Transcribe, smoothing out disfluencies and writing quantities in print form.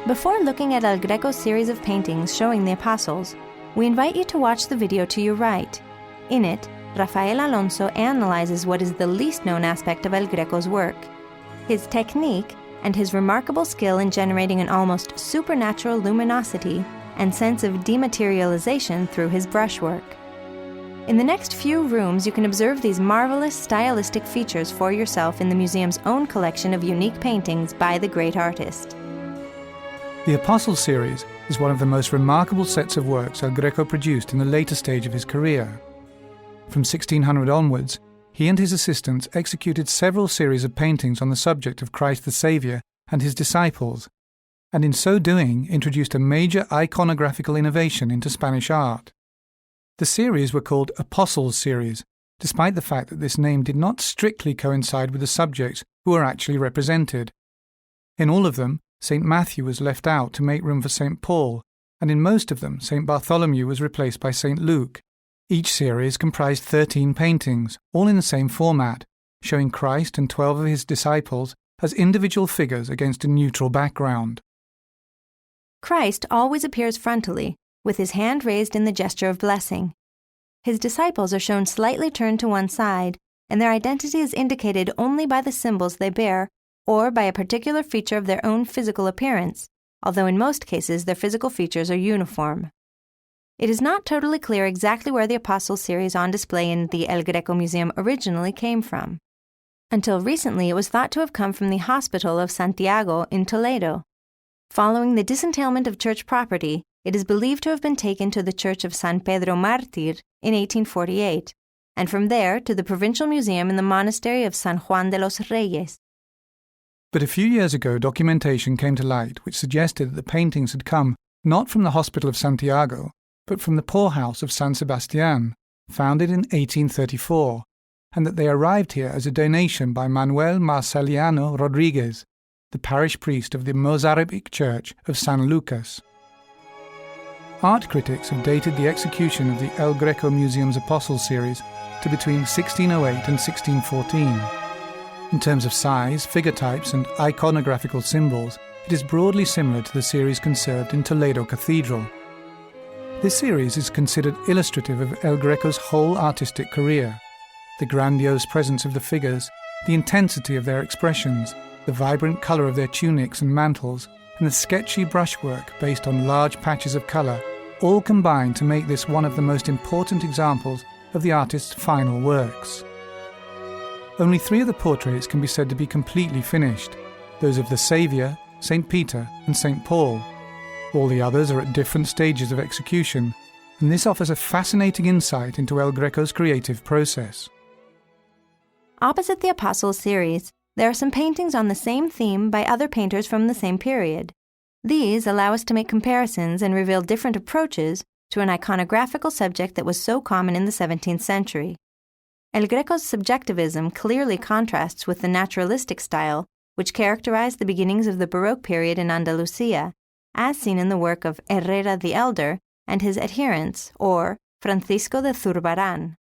Before looking at El Greco's series of paintings showing the apostles, we invite you to watch the video to your right. In it, Rafael Alonso analyzes what is the least known aspect of El Greco's work, his technique and his remarkable skill in generating an almost supernatural luminosity and sense of dematerialization through his brushwork. In the next few rooms, you can observe these marvelous stylistic features for yourself in the museum's own collection of unique paintings by the great artist. The Apostles series is one of the most remarkable sets of works El Greco produced in the later stage of his career. From 1600 onwards, he and his assistants executed several series of paintings on the subject of Christ the Saviour and his disciples, and in so doing introduced a major iconographical innovation into Spanish art. The series were called Apostles series, despite the fact that this name did not strictly coincide with the subjects who were actually represented. In all of them, St. Matthew was left out to make room for St. Paul, and in most of them, St. Bartholomew was replaced by St. Luke. Each series comprised 13 paintings, all in the same format, showing Christ and 12 of his disciples as individual figures against a neutral background. Christ always appears frontally, with his hand raised in the gesture of blessing. His disciples are shown slightly turned to one side, and their identity is indicated only by the symbols they bear or by a particular feature of their own physical appearance, although in most cases their physical features are uniform. It is not totally clear exactly where the Apostles series on display in the El Greco Museum originally came from. Until recently, it was thought to have come from the Hospital of Santiago in Toledo. Following the disentailment of church property, it is believed to have been taken to the Church of San Pedro Mártir in 1848, and from there to the Provincial Museum in the Monastery of San Juan de los Reyes. But a few years ago, documentation came to light which suggested that the paintings had come not from the Hospital of Santiago, but from the poorhouse of San Sebastián, founded in 1834, and that they arrived here as a donation by Manuel Marceliano Rodriguez, the parish priest of the Mozarabic Church of San Lucas. Art critics have dated the execution of the El Greco Museum's Apostles series to between 1608 and 1614. In terms of size, figure types, and iconographical symbols, it is broadly similar to the series conserved in Toledo Cathedral. This series is considered illustrative of El Greco's whole artistic career. The grandiose presence of the figures, the intensity of their expressions, the vibrant colour of their tunics and mantles, and the sketchy brushwork based on large patches of colour, all combine to make this one of the most important examples of the artist's final works. Only 3 of the portraits can be said to be completely finished, those of the Saviour, St. Peter and St. Paul. All the others are at different stages of execution, and this offers a fascinating insight into El Greco's creative process. Opposite the Apostles series, there are some paintings on the same theme by other painters from the same period. These allow us to make comparisons and reveal different approaches to an iconographical subject that was so common in the 17th century. El Greco's subjectivism clearly contrasts with the naturalistic style which characterized the beginnings of the Baroque period in Andalusia, as seen in the work of Herrera the Elder and his adherents, or Francisco de Zurbarán.